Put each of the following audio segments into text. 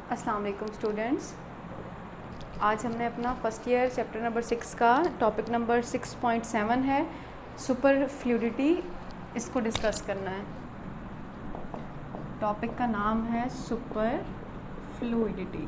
अस्सलाम वालेकुम स्टूडेंट्स। आज हमने अपना फर्स्ट ईयर चैप्टर नंबर 6 का टॉपिक नंबर 6.7 है सुपर फ्लूइडिटी, इसको डिस्कस करना है। टॉपिक का नाम है सुपर फ्लूइडिटी।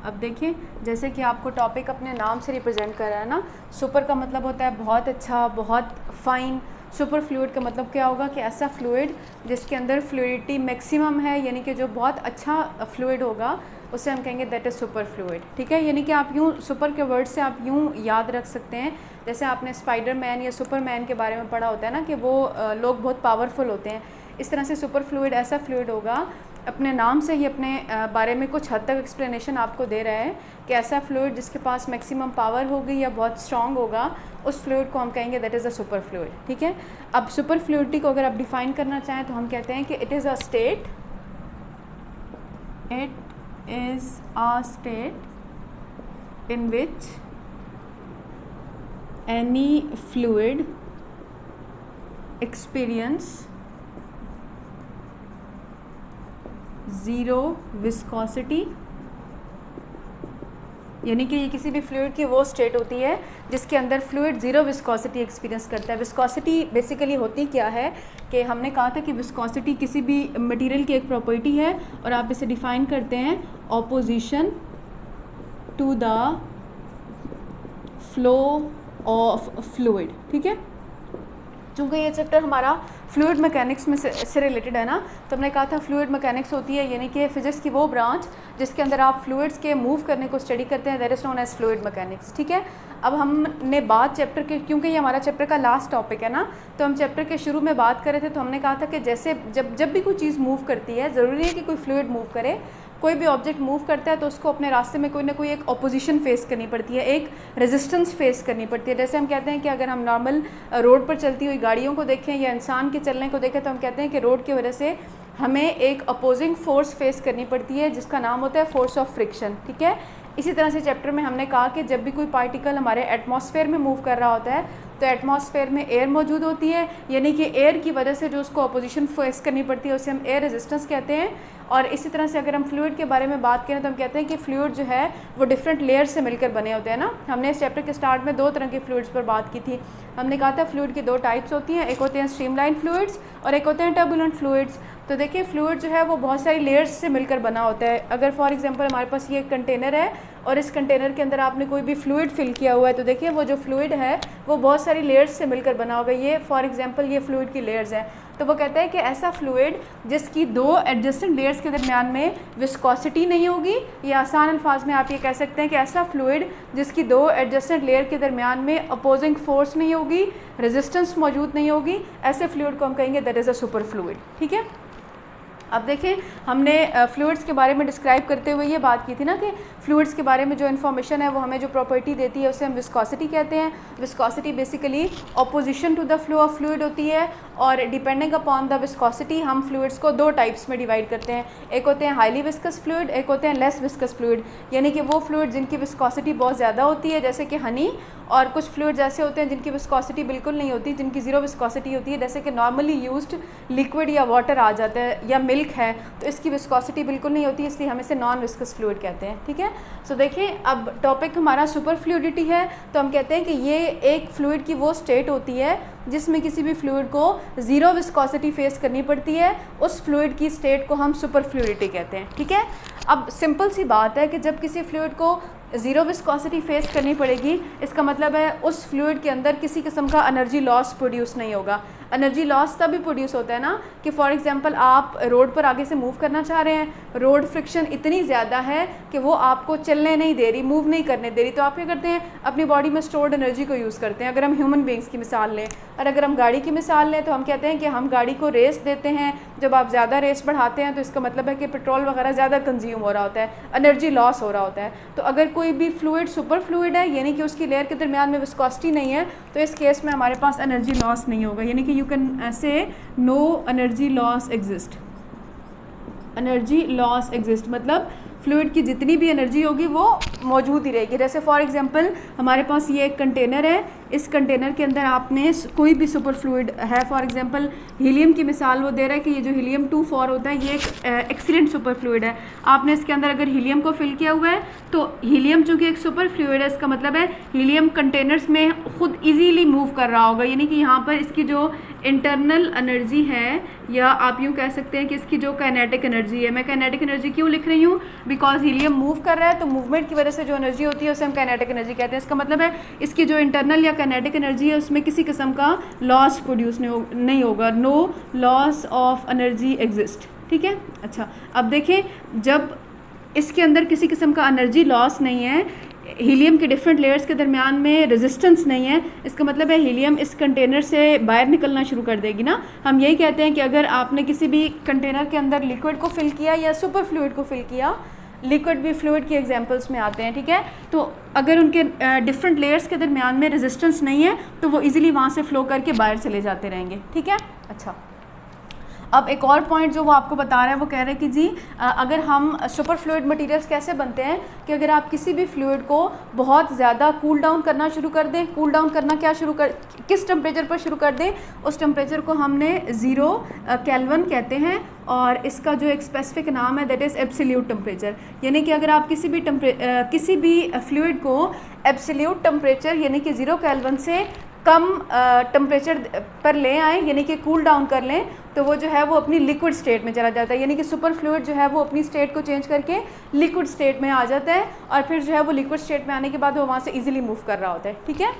अब देखिए, जैसे कि आपको टॉपिक अपने नाम से रिप्रेजेंट कर रहा है ना, सुपर का मतलब होता है बहुत अच्छा, बहुत फाइन। सुपर फ्लूइड का मतलब क्या होगा कि ऐसा फ्लूइड जिसके अंदर फ्लूइडिटी मैक्सिमम है, यानी कि जो बहुत अच्छा फ्लूइड होगा उसे हम कहेंगे दैट इज़ सुपर फ्लूइड। ठीक है, यानी कि आप यूँ सुपर के वर्ड से आप यूँ याद रख सकते हैं, जैसे आपने स्पाइडरमैन या सुपरमैन के बारे में पढ़ा होता है ना कि वो लोग बहुत पावरफुल होते हैं। इस तरह से सुपर फ्लूइड ऐसा फ्लूइड होगा, अपने नाम से ही अपने बारे में कुछ हद तक एक्सप्लेनेशन आपको दे रहा है कि ऐसा फ्लूइड जिसके पास मैक्सिमम पावर होगी या बहुत स्ट्रांग होगा, उस फ्लूइड को हम कहेंगे that is a super fluid. ठीक है, अब सुपर फ्लूइडिटी को अगर आप डिफ़ाइन करना चाहें तो हम कहते हैं कि it is a state in which any fluid experience zero viscosity, यानी कि ये किसी भी फ्लूइड की वो स्टेट होती है जिसके अंदर फ्लूइड ज़ीरो विस्कोसिटी एक्सपीरियंस करता है। विस्कोसिटी बेसिकली होती क्या है कि हमने कहा था कि विस्कोसिटी किसी भी मटेरियल की एक प्रॉपर्टी है और आप इसे डिफ़ाइन करते हैं opposition to the flow of fluid. ठीक है, चूँकि ये चैप्टर हमारा फ्लूइड मैकेनिक्स में से रिलेटेड है ना, तो हमने कहा था फ्लूइड मैकेनिक्स होती है यानी कि फिजिक्स की वो ब्रांच जिसके अंदर आप फ्लूइड्स के मूव करने को स्टडी करते हैं, that is known as fluid mechanics. ठीक है, अब हमने बात चैप्टर के, क्योंकि ये हमारा चैप्टर का लास्ट टॉपिक है ना, तो हम चैप्टर के शुरू में बात कर रहे थे, तो हमने कहा था कि जैसे जब भी कोई चीज़ मूव करती है, ज़रूरी है कि कोई फ्लूइड मूव करे, कोई भी ऑब्जेक्ट मूव करता है तो उसको अपने रास्ते में कोई ना कोई एक ऑपोजिशन फेस करनी पड़ती है, एक रेजिस्टेंस फेस करनी पड़ती है। जैसे हम कहते हैं कि अगर हम नॉर्मल रोड पर चलती हुई गाड़ियों को देखें या इंसान के चलने को देखें, तो हम कहते हैं कि रोड की वजह से हमें एक अपोजिंग फोर्स फेस करनी पड़ती है जिसका नाम होता है फोर्स ऑफ फ्रिक्शन। ठीक है, इसी तरह से चैप्टर में हमने कहा कि जब भी कोई पार्टिकल हमारे एटमॉस्फेयर में मूव कर रहा होता है तो एटमॉस्फेयर में एयर मौजूद होती है, यानी कि एयर की वजह से जो उसको अपोजिशन फेस करनी पड़ती है उसे हम एयर रेजिस्टेंस कहते हैं। और इसी तरह से अगर हम फ्लूइड के बारे में बात करें तो हम कहते हैं कि फ्लूइड जो है वो डिफरेंट लेयर्स से मिलकर बने होते हैं ना। हमने इस चैप्टर के स्टार्ट में दो तरह के फ्लूइड्स पर बात की थी। हमने कहा था फ्लूइड की दो टाइप्स होती हैं, एक होते हैं स्ट्रीमलाइन फ्लूइड्स और एक होते हैं टर्बुलेंट फ्लूइड्स। तो देखिए, फ्लूइड जो है वो बहुत सारी लेयर्स से मिलकर बना होता है। अगर फॉर एग्जांपल हमारे पास ये एक कंटेनर है और इस कंटेनर के अंदर आपने कोई भी फ्लूइड फिल किया हुआ है, तो देखिए वो जो फ्लूइड है वो बहुत सारी लेयर्स से मिलकर बना होगा। ये फॉर एग्जांपल ये फ्लूइड की लेयर्स हैं। तो वो कहता है कि ऐसा फ्लूइड जिसकी दो एडजेसेंट लेयर्स के दरमियान में विस्कोसिटी नहीं होगी, या आसान अल्फाज में आप ये कह सकते हैं कि ऐसा फ्लूइड जिसकी दो एडजेसेंट लेयर के दरमियान में अपोजिंग फोर्स नहीं होगी, रेजिस्टेंस मौजूद नहीं होगी, ऐसे फ्लूइड को हम कहेंगे that is a super fluid. ठीक है, अब देखें, हमने फ्लूइड्स के बारे में डिस्क्राइब करते हुए ये बात की थी ना कि फ्लूइड्स के बारे में जो इन्फॉर्मेशन है वो हमें जो प्रॉपर्टी देती है उसे हम विस्कोसिटी कहते हैं। Viscosity basically opposition to the flow of fluid होती है, और डिपेंडिंग अपॉन द विस्कोसिटी हम फ्लूइड्स को दो टाइप्स में डिवाइड करते हैं। एक होते हैं हाईली विस्कस फ्लूइड, एक होते हैं लेस विस्कस फ्लूइड, यानी कि वो फ्लूइड जिनकी विस्कोसिटी बहुत ज़्यादा होती है जैसे कि हनी, और कुछ फ्लूइड्स ऐसे होते हैं जिनकी विस्कोसिटी बिल्कुल नहीं होती, जिनकी ज़ीरो विस्कोसिटी होती है, जैसे कि नॉर्मली यूज्ड लिक्विड या वाटर आ जाता है या मिल्क है, तो इसकी विस्कोसिटी बिल्कुल नहीं होती, इसलिए हम इसे नॉन विस्कस फ्लूइड कहते हैं। ठीक है, सो देखिए, अब टॉपिक हमारा सुपर फ्लूइडिटी है, तो हम कहते हैं कि ये एक फ्लूइड की वो स्टेट होती है जिसमें किसी भी फ्लूइड को ज़ीरो विस्कोसिटी फेस करनी पड़ती है, उस फ्लूइड की स्टेट को हम सुपर फ्लूइडिटी कहते हैं। ठीक है, अब सिंपल सी बात है कि जब किसी फ्लूइड को ज़ीरो विस्कोसिटी फेस करनी पड़ेगी, इसका मतलब है उस फ्लूइड के अंदर किसी किस्म का एनर्जी लॉस प्रोड्यूस नहीं होगा। एनर्जी लॉस तभी प्रोड्यूस होता है ना कि फॉर एग्जांपल आप रोड पर आगे से मूव करना चाह रहे हैं, रोड फ्रिक्शन इतनी ज़्यादा है कि वो आपको चलने नहीं दे रही, मूव नहीं करने दे रही, तो आप क्या करते हैं, अपनी बॉडी में स्टोर्ड एनर्जी को यूज़ करते हैं। अगर हम ह्यूमन बींग्स की मिसाल लें और अगर हम गाड़ी की मिसाल लें तो हम कहते हैं कि हम गाड़ी को रेस देते हैं। जब आप ज़्यादा रेस बढ़ाते हैं तो इसका मतलब है कि पेट्रोल वगैरह ज़्यादा कंज्यूम हो रहा होता है, एनर्जी लॉस हो रहा होता है। तो अगर कोई भी फ्लूइड सुपर फ्लूइड है, यानी कि उसकी लेयर के दरमियान में विस्कोसिटी नहीं है, तो इस केस में हमारे पास एनर्जी लॉस नहीं होगा, यानी कि you can say no energy loss exist. Energy loss exist मतलब फ्लूइड की जितनी भी एनर्जी होगी वो मौजूद ही रहेगी। जैसे फॉर एग्जांपल हमारे पास ये एक कंटेनर है, इस कंटेनर के अंदर आपने कोई भी सुपर फ्लूइड है, फॉर एग्जांपल हीलियम की मिसाल वो दे रहा है कि ये जो हीलियम 2-4 होता है ये एक एक्सीलेंट सुपर फ्लूइड है। आपने इसके अंदर अगर हीलियम को फिल किया हुआ है तो हीलियम चूँकि एक सुपर फ्लूइड है, इसका मतलब है हीलियम कंटेनर्स में खुद ईजीली मूव कर रहा होगा, यानी कि यहाँ पर इसकी जो इंटरनल एनर्जी है, या आप यूँ कह सकते हैं कि इसकी जो काइनेटिक एनर्जी है, मैं काइनेटिक एनर्जी क्यों लिख रही हूँ, बिकॉज हीलियम मूव कर रहा है तो मूवमेंट की वजह से जो एनर्जी होती है उसे हम काइनेटिक एनर्जी कहते हैं। इसका मतलब है इसकी जो इंटरनल या काइनेटिक एनर्जी है उसमें किसी किस्म का लॉस प्रोड्यूस नहीं होगा, no loss of energy exist, ठीक है। अच्छा, अब देखें जब इसके अंदर किसी किस्म का एनर्जी लॉस नहीं है, हीलियम के डिफरेंट लेयर्स के दरमियान में रेजिस्टेंस नहीं है, इसका मतलब है हीलियम इस कंटेनर से बाहर निकलना शुरू कर देगी ना। हम यही कहते हैं कि अगर आपने किसी भी कंटेनर के अंदर लिक्विड को फिल किया या सुपर फ्लूइड को फिल किया, लिक्विड भी फ्लूइड की एग्जांपल्स में आते हैं, ठीक है, तो अगर उनके डिफरेंट लेयर्स के दरमियान में रेजिस्टेंस नहीं है तो वो इजीली वहाँ से फ्लो करके बाहर चले जाते रहेंगे, ठीक है। अच्छा, अब एक और पॉइंट जो वो आपको बता रहा है, वो कह रहे हैं कि जी अगर हम सुपर फ्लूइड मटेरियल्स कैसे बनते हैं कि अगर आप किसी भी फ्लूइड को बहुत ज़्यादा कूल डाउन करना शुरू कर दें, कूल डाउन करना किस टेम्परेचर पर शुरू कर दें, उस टेम्परेचर को हमने 0 केल्विन कहते हैं, और इसका जो एक स्पेसिफिक नाम है दैट इज़ एब्सोल्यूट टेम्परेचर। यानी कि अगर आप किसी भी फ्लूइड को एब्सोल्यूट टेम्परेचर यानी कि 0 केल्विन से कम टेम्परेचर पर ले आएँ, यानी कि कूल डाउन कर लें, तो वो जो है वो अपनी लिक्विड स्टेट में चला जाता है, यानी कि सुपर फ्लूइड जो है वो अपनी स्टेट को चेंज करके लिक्विड स्टेट में आ जाता है, और फिर जो है वो लिक्विड स्टेट में आने के बाद वो वहाँ से इजीली मूव कर रहा होता है, ठीक है।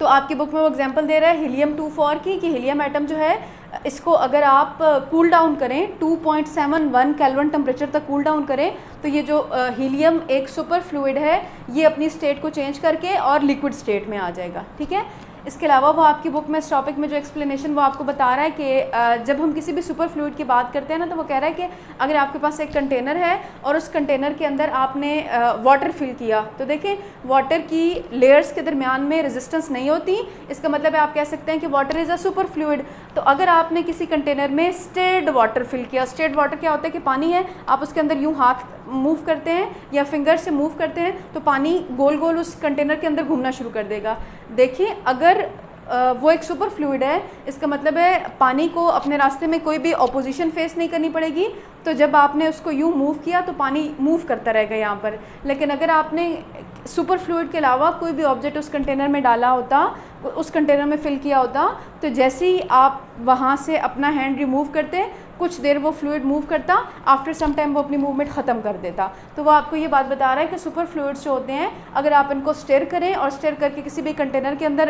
तो आपकी बुक में वो एग्जांपल दे रहा है हीलियम 2-4 की, कि हीलियम एटम जो है इसको अगर आप कूल डाउन करें 2.71 केल्विन टेम्परेचर तक कूल डाउन करें, तो ये जो हीलियम एक सुपर फ्लूइड है ये अपनी स्टेट को चेंज करके और लिक्विड स्टेट में आ जाएगा, ठीक है। इसके अलावा वो आपकी बुक में इस टॉपिक में जो एक्सप्लेनेशन वो आपको बता रहा है कि जब हम किसी भी सुपर फ्लूइड की बात करते हैं ना, तो वो कह रहा है कि अगर आपके पास एक कंटेनर है और उस कंटेनर के अंदर आपने वाटर फिल किया, तो देखें वाटर की लेयर्स के दरमियान में रेजिस्टेंस नहीं होती, इसका मतलब है आप कह सकते हैं कि water is a super fluid. तो अगर आपने किसी कंटेनर में स्टेर्ड वाटर फिल किया, स्टेर्ड वाटर क्या होता है कि पानी है, आप उसके अंदर यूँ हाथ मूव करते हैं या फिंगर से मूव करते हैं तो पानी गोल गोल उस कंटेनर के अंदर घूमना शुरू कर देगा। देखिए अगर वो एक सुपर फ्लूइड है, इसका मतलब है पानी को अपने रास्ते में कोई भी ऑपोजिशन फेस नहीं करनी पड़ेगी, तो जब आपने उसको यूँ मूव किया तो पानी मूव करता रहेगा यहाँ पर। लेकिन अगर आपने सुपर फ्लूइड के अलावा कोई भी ऑब्जेक्ट उस कंटेनर में डाला होता, उस कंटेनर में फिल किया होता, तो जैसे ही आप वहाँ से अपना हैंड रिमूव करते कुछ देर वो फ्लूइड मूव करता, आफ्टर सम टाइम वो अपनी मूवमेंट ख़त्म कर देता। तो वो आपको ये बात बता रहा है कि सुपर फ्लूइड्स जो होते हैं अगर आप इनको स्टेयर करें और स्टेयर करके किसी भी कंटेनर के अंदर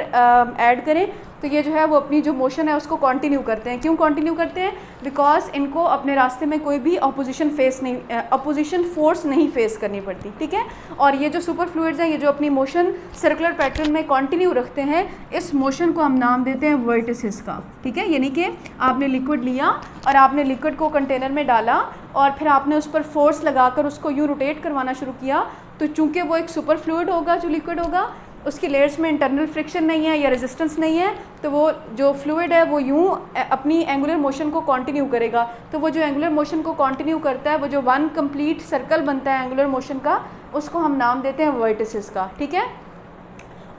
ऐड करें, तो ये जो है वो अपनी जो मोशन है उसको कंटिन्यू करते हैं। क्यों कंटिन्यू करते हैं? बिकॉज इनको अपने रास्ते में कोई भी अपोजिशन फोर्स नहीं फेस करनी पड़ती, ठीक है। और ये जो सुपर फ्लूइड्स हैं, ये जो अपनी मोशन सर्कुलर पैटर्न में कंटिन्यू रखते हैं, इस मोशन को हम नाम देते हैं वर्टिसिस का, ठीक है। यानी कि आपने लिक्विड लिया और आपने लिक्विड को कंटेनर में डाला और फिर आपने उस पर फोर्स लगाकर उसको यूँ रोटेट करवाना शुरू किया, तो चूंकि वो एक सुपर फ्लूइड होगा, जो लिक्विड होगा, उसकी लेयर्स में इंटरनल फ्रिक्शन नहीं है या रेजिस्टेंस नहीं है, तो वो जो फ्लूइड है वो यूँ अपनी एंगुलर मोशन को कंटिन्यू करेगा। तो वो जो एंगुलर मोशन को कंटिन्यू करता है, वो जो वन कंप्लीट सर्कल बनता है एंगुलर मोशन का, उसको हम नाम देते हैं वर्टिसिस का, ठीक है।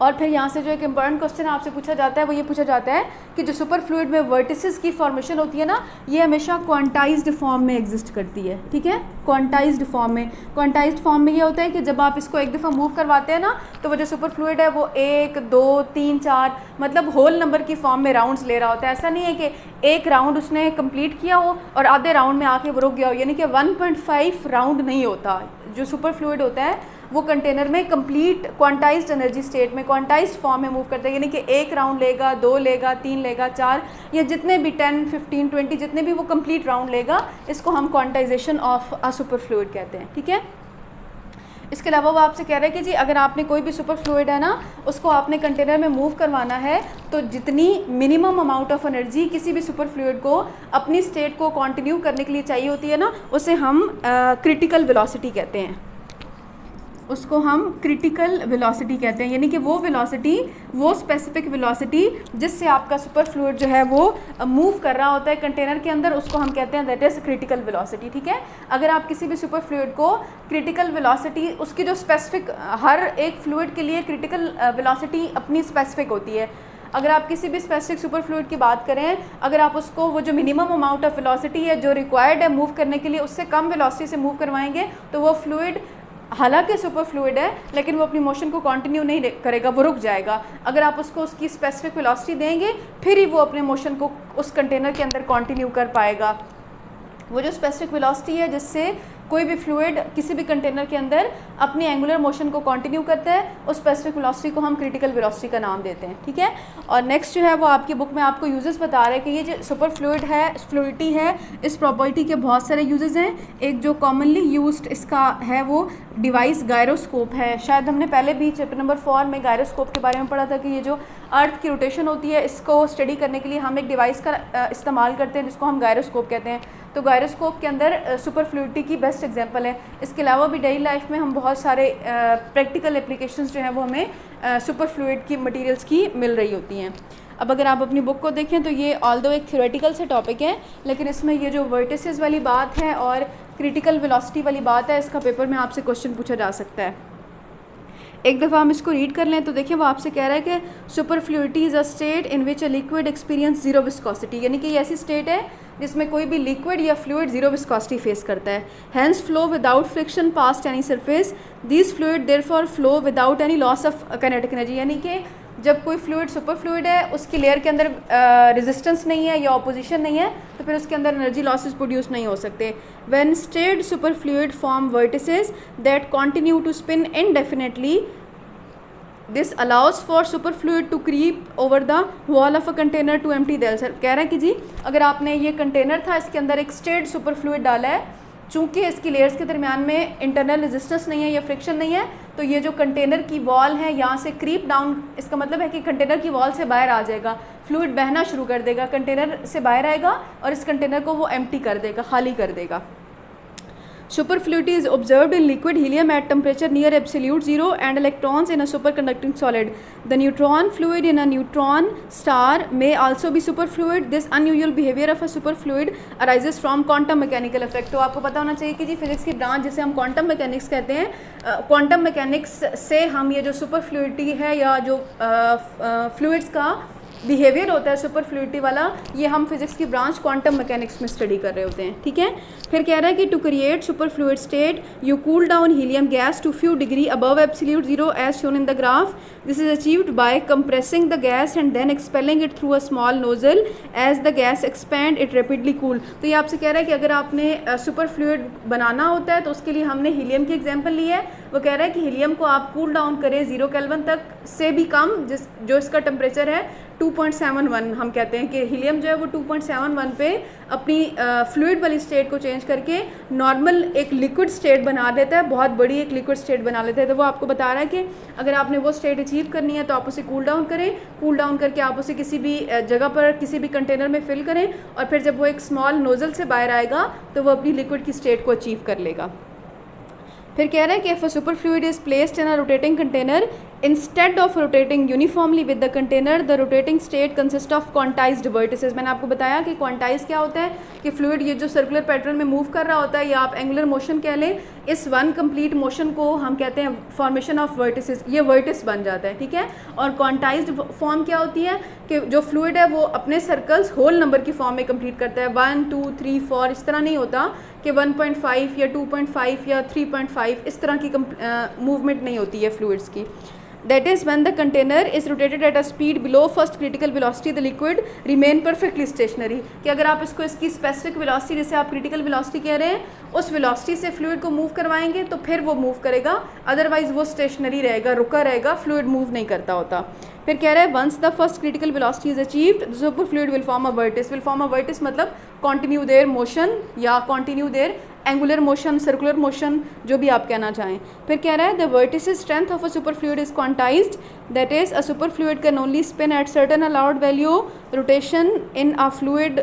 और फिर यहाँ से जो एक इम्पॉर्टेंट क्वेश्चन आपसे पूछा जाता है वो ये पूछा जाता है कि जो सुपर फ्लूइड में वर्टिसिस की फॉर्मेशन होती है ना, ये हमेशा क्वांटाइज्ड फॉर्म में एग्जिस्ट करती है, ठीक है। क्वांटाइज्ड फॉर्म में ये होता है कि जब आप इसको एक दफ़ा मूव करवाते हैं ना, तो वो जो सुपर फ्लूइड है वो 1, 2, 3, 4 मतलब होल नंबर की फॉर्म में राउंड्स ले रहा होता है। ऐसा नहीं है कि एक राउंड उसने कंप्लीट किया हो और आधे राउंड में आके वो रुक गया हो, यानी कि 1.5 राउंड नहीं होता। जो सुपर फ्लूइड होता है वो कंटेनर में कंप्लीट क्वांटाइज्ड एनर्जी स्टेट में क्वांटाइज्ड फॉर्म में मूव करता है, यानी कि एक राउंड लेगा, 2 लेगा, 3 लेगा, 4 या जितने भी 10, 15, 20 जितने भी वो कंप्लीट राउंड लेगा, इसको हम quantization of a super fluid कहते हैं, ठीक है। इसके अलावा वो आपसे कह रहे हैं कि जी अगर आपने कोई भी सुपर फ्लूइड है ना, उसको आपने कंटेनर में मूव करवाना है, तो जितनी मिनिमम अमाउंट ऑफ एनर्जी किसी भी सुपर फ्लूइड को अपनी स्टेट को कंटिन्यू करने के लिए चाहिए होती है ना, उसे हम क्रिटिकल वेलोसिटी कहते हैं। उसको हम क्रिटिकल वेलोसिटी कहते हैं, यानी कि वो वेलोसिटी, वो स्पेसिफिक वेलोसिटी जिससे आपका सुपर फ्लूइड जो है वो मूव कर रहा होता है कंटेनर के अंदर, उसको हम कहते हैं दैट इज़ क्रिटिकल वेलोसिटी। ठीक है, अगर आप किसी भी सुपर फ्लूइड को क्रिटिकल वेलोसिटी, उसकी जो स्पेसिफिक, हर एक फ्लूइड के लिए क्रिटिकल वेलोसिटी अपनी स्पेसिफिक होती है। अगर आप किसी भी स्पेसिफिक सुपर फ्लूइड की बात करें, अगर आप उसको वो जो मिनिमम अमाउंट ऑफ वेलोसिटी है जो रिक्वायर्ड है मूव करने के लिए, उससे कम वेलोसिटी से मूव करवाएंगे तो वो फ्लूइड हालांकि सुपर फ्लूइड है लेकिन वो अपनी मोशन को कंटिन्यू नहीं करेगा, वो रुक जाएगा। अगर आप उसको उसकी स्पेसिफिक वेलोसिटी देंगे फिर ही वो अपने मोशन को उस कंटेनर के अंदर कंटिन्यू कर पाएगा। वो जो स्पेसिफिक वेलोसिटी है जिससे कोई भी फ्लूइड किसी भी कंटेनर के अंदर अपनी एंगुलर मोशन को कंटिन्यू करता है, उस स्पेसिफिक वेलोसिटी को हम क्रिटिकल वेलोसिटी का नाम देते हैं। ठीक है, और नेक्स्ट जो है वो आपकी बुक में आपको यूजेस बता रहे हैं कि ये जो सुपर फ्लूइड है, फ्लूइडिटी है, इस प्रॉपर्टी के बहुत सारे यूजेस हैं। एक जो कॉमनली यूज्ड इसका है वो डिवाइस गायरोस्कोप है। शायद हमने पहले भी चैप्टर नंबर 4 में गायरोस्कोप के बारे में पढ़ा था कि ये जो अर्थ की रोटेशन होती है इसको स्टडी करने के लिए हम एक डिवाइस का इस्तेमाल करते हैं जिसको हम गायरोस्कोप कहते हैं। तो गायरोस्कोप के अंदर सुपर फ्लूइडिटी की बेस्ट एग्जांपल है। इसके अलावा भी डेली लाइफ में हम बहुत सारे प्रैक्टिकल एप्लीकेशंस जो हैं वो हमें सुपर फ्लूइड की मटेरियल्स की मिल रही होती हैं। अब अगर आप अपनी बुक को देखें तो ये ऑल्दो एक थ्योरेटिकल से टॉपिक है, लेकिन इसमें ये जो वर्टिसेस वाली बात है और क्रिटिकल वेलोसिटी वाली बात है, इसका पेपर में आपसे क्वेश्चन पूछा जा सकता है। एक दफ़ा हम इसको रीड कर लें तो देखिए वो आपसे कह रहा है कि super fluidity is a state in which a liquid experience zero viscosity, यानी कि ये ऐसी स्टेट है जिसमें कोई भी लिक्विड या फ्लूइड जीरो विस्कोसिटी फेस करता है। Hence flow without friction past any surface, this fluid therefore flow without any loss of kinetic energy, यानी कि जब कोई फ्लूइड सुपर फ्लूइड है उसकी लेयर के अंदर रेजिस्टेंस नहीं है या ऑपोजिशन नहीं है तो फिर उसके अंदर एनर्जी लॉसेस प्रोड्यूस नहीं हो सकते। When stirred super fluid form vortices that continue to spin indefinitely, this allows for super fluid to creep over the wall of a container to empty the sir कह रहा है कि जी अगर आपने ये कंटेनर था इसके अंदर एक स्टेड सुपर फ्लूइड डाला है, चूँकि इसकी लेयर्स के दरमियान में इंटरनल रेजिस्टेंस नहीं है या फ्रिक्शन नहीं है तो ये जो कंटेनर की वॉल है यहाँ से क्रीप डाउन, इसका मतलब है कि कंटेनर की वॉल से बाहर आ जाएगा, फ्लूइड बहना शुरू कर देगा, कंटेनर से बाहर आएगा और इस कंटेनर को वो एम्प्टी कर देगा, खाली कर देगा। Superfluidity is observed in liquid helium at temperature near absolute zero and electrons in a superconducting solid. The neutron fluid in a neutron star may also be superfluid. This unusual behavior of a superfluid arises from quantum mechanical effect. तो आपको पता होना चाहिए कि जी physics की branch जिसे हम quantum mechanics कहते हैं, क्वांटम मैकेनिक्स से हम ये जो सुपरफ्लूइडिटी है या जो फ्लूइड्स का बिहेवियर होता है सुपर फ्लूइडिटी वाला, ये हम फिजिक्स की ब्रांच क्वांटम मैकेनिक्स में स्टडी कर रहे होते हैं। ठीक है, फिर कह रहा है कि to create super fluid state you cool down helium gas to few degree above absolute zero as shown in the graph. This is achieved by compressing the gas and then expelling it through a small nozzle as the gas expand it rapidly cool. तो ये आपसे कह रहा है कि अगर आपने super fluid बनाना होता है तो उसके लिए हमने हीलियम की एग्जाम्पल ली है। वो कह रहा है कि हीलियम को आप कूल डाउन करें 0 केल्विन तक से भी कम, जो इसका टेम्परेचर है 2.71, हम कहते हैं कि हीलियम जो है वो 2.71 पे अपनी फ्लूइड वाली स्टेट को चेंज करके नॉर्मल एक लिक्विड स्टेट बना देता है, बहुत बड़ी एक लिक्विड स्टेट बना लेता है। तो वो आपको बता रहा है कि अगर आपने वो स्टेट अचीव करनी है तो आप उसे कूल डाउन करें, कूल डाउन करके आप उसे किसी भी जगह पर किसी भी कंटेनर में फिल करें और फिर जब वो एक स्मॉल नोजल से बाहर आएगा तो वो अपनी लिक्विड की स्टेट को अचीव कर लेगा। फिर कह रहा है कि if a super fluid is placed in a rotating container instead of rotating uniformly with the container, the rotating state consist of quantized vertices. मैंने आपको बताया कि क्वांटाइज क्या होता है कि फ्लूइड ये जो सर्कुलर पैटर्न में मूव कर रहा होता है या आप एंगुलर मोशन कह लें, इस वन कंप्लीट मोशन को हम कहते हैं फॉर्मेशन ऑफ वर्टिसेस, ये वर्टिस बन जाता है। ठीक है, और क्वांटाइज्ड फॉर्म क्या होती है कि जो फ्लूइड है वो अपने सर्कल्स होल नंबर की फॉर्म में कंप्लीट करता है, 1 2 3 4, इस तरह नहीं होता कि 1.5 या 2.5 या 3.5, इस तरह की मूवमेंट नहीं होती है फ्लूइड्स की। That is when the container is rotated at a speed below first critical velocity, the liquid remain perfectly stationary। कि अगर आप इसको इसकी स्पेसिफिक वेलोसिटी जिसे आप क्रिटिकल वेलोसिटी कह रहे हैं उस वेलोसिटी से फ्लूइड को मूव करवाएंगे तो फिर वो मूव करेगा, अदरवाइज वो स्टेशनरी रहेगा, रुका रहेगा, फ्लूइड मूव नहीं करता होता। फिर कह रहा है once the first critical velocity is achieved the super fluid will form a vortex. Will form a vortex मतलब कंटिन्यू देयर मोशन या continue their angular motion, circular motion, जो भी आप कहना चाहें। फिर कह रहा है the vortex strength of a super fluid is quantized, that is a super fluid can only spin at certain allowed value rotation in a fluid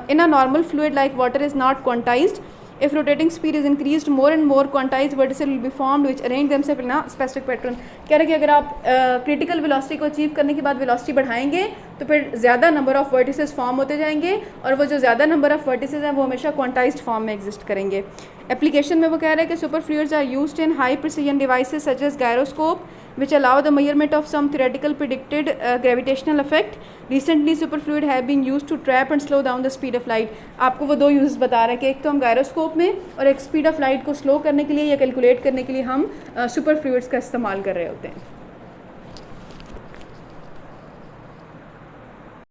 in a normal fluid like water is not quantized. If rotating speed is increase more and more quantize vortices will be formed which arrange themself in a specific pattern. कह रहे कि अगर आप critical velocity को achieve करने के बाद velocity बढ़ाएंगे तो फिर ज़्यादा नंबर ऑफ वर्टिसेस फॉर्म होते जाएंगे और वो जो ज़्यादा नंबर ऑफ वर्टिसेस हैं वो हमेशा क्वांटाइज्ड फॉर्म में एग्जिस्ट करेंगे। एप्लीकेशन में वो कह रहे हैं कि super fluids are used in high precision devices such as gyroscope which allow the measurement of some theoretical predicted gravitational effect. Recently superfluid have been used to trap and slow down the speed of light. आपको वो दो use बता रहे हैं कि एक तो हम गायरोस्कोप में और एक स्पीड ऑफ लाइट को स्लो करने के लिए या कैलकुलेट करने के लिए हम सुपर फ्लूइड्स का इस्तेमाल कर रहे होते हैं।